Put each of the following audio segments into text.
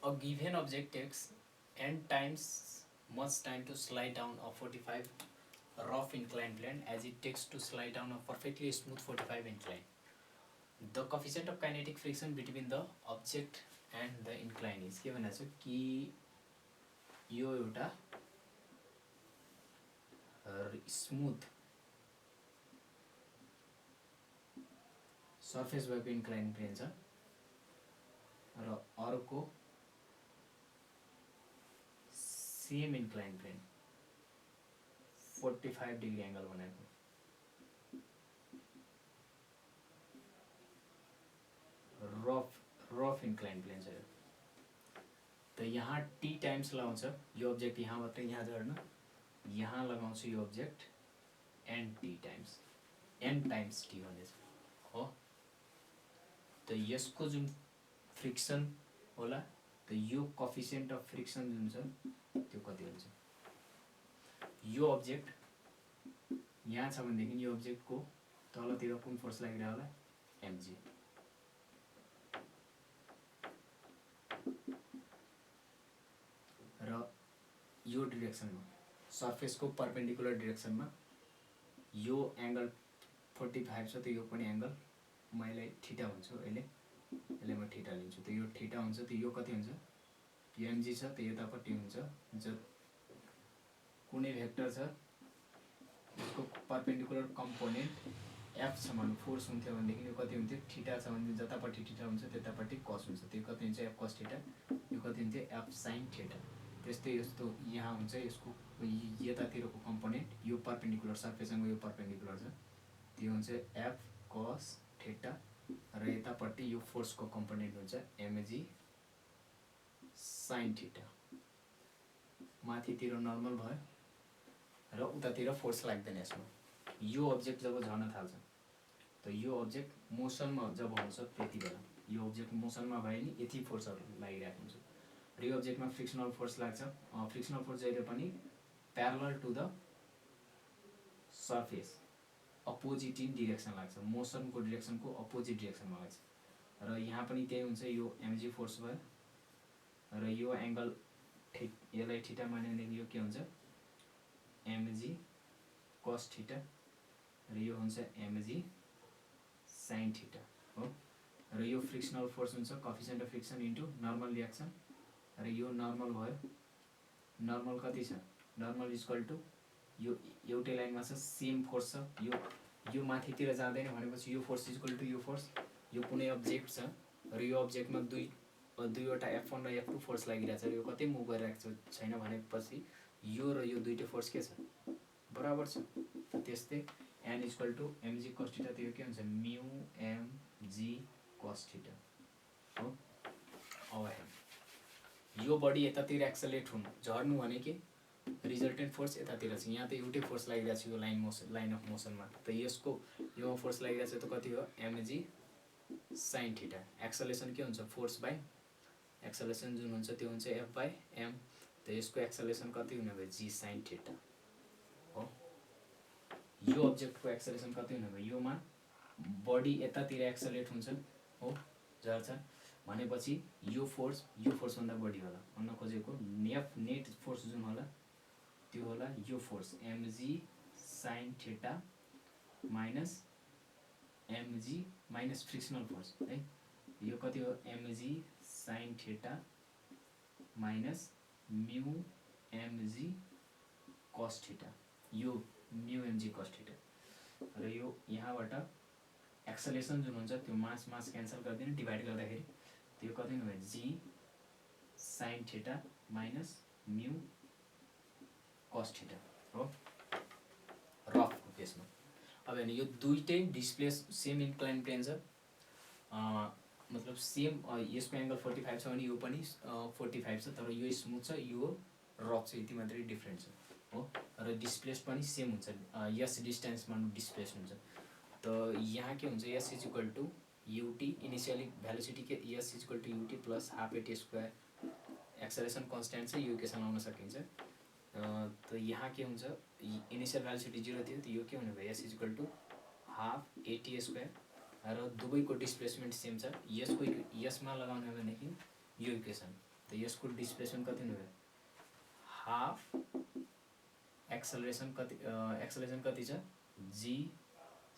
A given object takes n times much time to slide down a 45 rough inclined plane as it takes to slide down a perfectly smooth 45 incline. The coefficient of kinetic friction between the object and the incline is के भनेको छ कि यो एउटा smooth surface भएको incline plane छ र अर्को same incline plane 45 degree angle बनाएको रफ इन्क्लाइन प्लेन छ। तो यहाँ टी टाइम्स लगाउँछ यो अब्जेक्ट यहाँबाट यहाँ झर्न यहाँ लगाउँछ यो object N T times N times T भन्दैछ हो। तो यसको जुन फ्रिक्सन होला तो यो कोफिसिएंट अफ फ्रिक्सन जुन छ त्यो कति हुन्छ। यो अब्जेक्ट यहाँ छ भनेदेखि यो अब्जेक्ट को तलतिर कुन फोर्स लागिरहेको होला एमजी र यो डिरेक्सनमा सर्फेस को परपेंडिकुलर डिरेक्सनमा यो एंगल 45 छ तो यो पनि एंगल मैले थीटा भन्छु यसले म थीटा लिन्छु। तो यो थीटा हुन्छ तो यो कति हुन्छ यो एमजी छ तो यतापट्टि हुन्छ जो कुनै भेक्टर छ यसको परपेंडिकुलर कम्पोनेन्ट एफ छ भने फोर्स हुन्थ्यो भनेदेखि यो कति हुन्थ्यो थीटा छ भने जतापट्टि थीटा हुन्छ त्यतापट्टि कस हुन्छ त्यो कति हुन्छ एफ कस थीटा यो कति हुन्थ्यो एफ साइन थीटा। त्यस्तै यस्तो यहाँ हुन्छ यसको यतातिरको कम्पोनेन्ट यो परपेंडिकुलर सर्फेससँग यो परपेंडिकुलर छ त्यो हुन्छ एफ कस थीटा र यतापट्टि यो फोर्स को कम्पोनेन्ट हुन्छ एमजी साइन थीटा। माथितिर नर्मल भयो र उतातिर फोर्स लाग्दैन यसमा। यो अब्जेक्ट जब झर्न थाल्छ तो यो अब्जेक्ट मोसनमा जब हुन्छ त्यति बेला यो अब्जेक्ट मोसनमा भयो नि यति फोर्सहरु लागिरहेको हुन्छ र यो अब्जेक्टमा फ्रिक्सनल फोर्स लाग्छ। फ्रिक्सनल फोर्स जहिले पनि parallel to the surface opposite in direction लाग्छ मोसन को डिरेक्सन को अपोजिट डिरेक्सनमा लाग्छ र यहाँ पनि त्यही हुन्छ यो एमजी फोर्स भयो र यो एंगल यसलाई थीटा मान्यो भने यो के हुन्छ एमजी कस थीटा र यो हुन्छ एमजी साइन थीटा हो। र यो फ्रिक्सनल फोर्स हुन्छ coefficient of friction into normal reaction र यो नर्मल भयो नर्मल कति छ नर्मल इक्वल टु यो एउटै लाइनमा छ सेम फोर्स छ यो माथितिर जाँदैन भनेपछि यो फोर्स इक्वल टु यो फोर्स यो कुनै अब्जेक्ट छ र यो अब्जेक्टमा दुईवटा F1 र F2 फोर्स लागिरहेछ र यो कतै मुभ गरिरहेको छैन भनेपछि यो र यो दुईटै फोर्स के छ बराबर छ। त्यस्तै n equal to mg cos theta त्यो के हुन्छ म्यू mg cos थीटा हो। अब हेर्नु यो बडी यतातिर एक्सेलरेट हुनु झर्नु भने के रिजल्टेन्ट फोर्स यतातिर छ यहाँ त एउटै फोर्स लागिरहेछ यो लाइन अफ मोसनमा त यसको यो फोर्स लागिरहेछ त कति हो mg साइन थीटा। एक्सेलरेसन के हुन्छ फोर्स बाइ एक्सेलरेसन जुन हुन्छ त्यो हुन्छ f बाइ m त यसको एक्सेलरेसन कति हुने भयो g साइन थीटा हो। यो अब्जेक्ट को एक्सेलरेसन कति हुने भयो योमा बडी यतातिर एक्सेलरेट हुन्छ हो झर्छ भनेपछि यो फोर्स भन्दा बढी होला भन्न खोजेको नेट फोर्स जुन होला त्यो होला यो force mg sign theta minus mg minus frictional force है यो कति हो mg sign theta minus mu mg cos theta यो म्यू mg cos थीटा र यो यहाँबाट एक्सेलरेसन जुन हुन्छ त्यो मास क्यान्सल गर्दिनु डिभाइड गर्दाखेरि त्यो कति हुने भयो g sign theta minus mu cos theta हो रफ को केसमा। अब हेर्नु यो दुईटै डिस्प्लेस सेम इन्क्लाइन प्लेन छ मतलब सेम यसको एंगल 45 छ भने यो पनि 45 छ तर यो स्मूथ छ यो रफ छ यति मात्रै डिफरेन्ट छ हो र डिस्प्लेस पनि सेम हुन्छ यस डिस्टेन्समा डिस्प्लेस हुन्छ। तो यहाँ के हुन्छ s equal to ut initially velocity के s equal to ut plus half at square acceleration constant चाहिँ यो इक्वेसन लाउन सकिन्छ। तो यहाँ के हुन्छ इनिशियल भेलोसिटी 0 थियो तो यो के हुने भयो s equal to half at square र दुवैको डिस्प्लेसमेन्ट सेम छ यसको यसमा लगाउने भनेदेखि यो इक्वेसन त यसको डिस्प्लेसमेन्ट कति हुने भयो हाफ एक्सेलरेसन कति छ g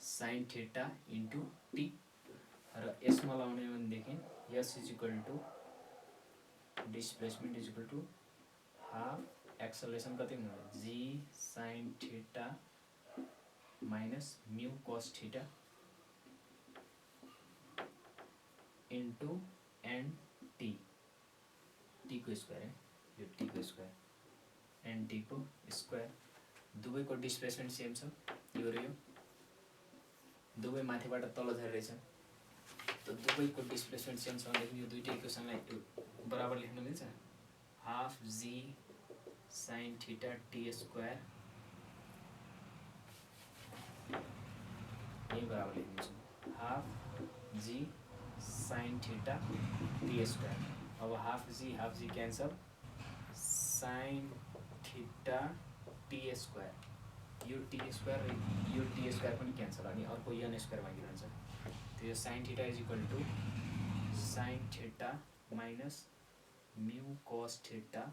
sine theta into t र यसमा लाउने भनेदेखि यस is equal to displacement is equal to half acceleration कति हुने भयो g sine theta minus mu cos theta into n t t को स्क्वायर है यो टी को स्क्वायर एन टी को स्क्वायर दुवैको डिस्प्लेसमेन्ट सेम छ यो र यो दुवै माथिबाट तल झरेछ त दुवैको डिस्प्लेसमेन्ट सेम छ भनेदेखि यो दुईटै इक्वेसनलाई बराबर लेख्न मिल्छ half g sine theta t square यही बराबर लेख्नुहुन्छ half g sine theta t square अब half g cancel sine theta t square यो टी स्क्वायर यो टी स्क्वायर पनि क्यान्सल अनि अर्को एन स्क्वायर बाँकी रहन्छ त्यो sine theta is equal to sine theta minus mu cos theta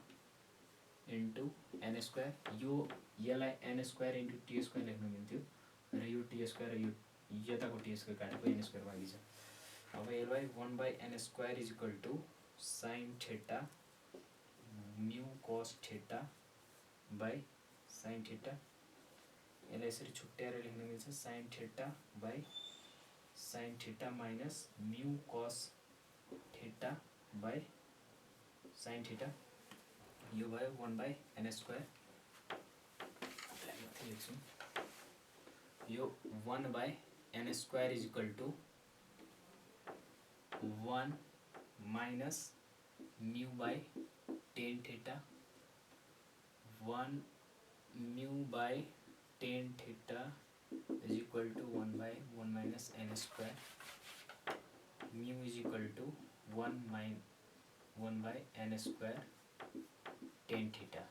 into n square यो यसलाई n square into t square लेख्न मिल्थ्यो र यो टी स्क्वायर र यो यताको टी स्क्वायर काटेको एन स्क्वायर बाँकी छ अब यसलाई 1/n square is equal to sine theta mu cos theta by sine theta यसलाई यसरी छुट्याएर लेख्न मिल्छ sine theta by sine theta minus mu cos theta by sine theta यो भयो 1/n स्क्वायर लेख्छु यो 1/n square is equal to 1 minus mu by tan theta 1 mu by tan theta is equal to 1/1 minus n square mu is equal to 1/n square tan theta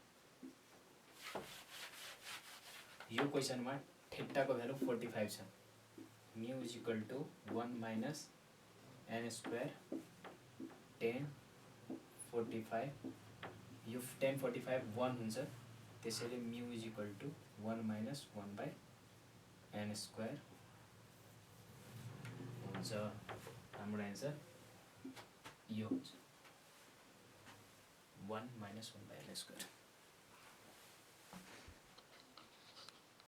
यो क्वेसनमा थीटाको value 45 छ mu is equal to 1 minus n square tan 45 यो 1045 1 हुन्छ त्यसैले mu is equal to 1 minus 1/n square हुन्छ हाम्रो answer यो हुन्छ 1 माइनस 1/n स्क्वायर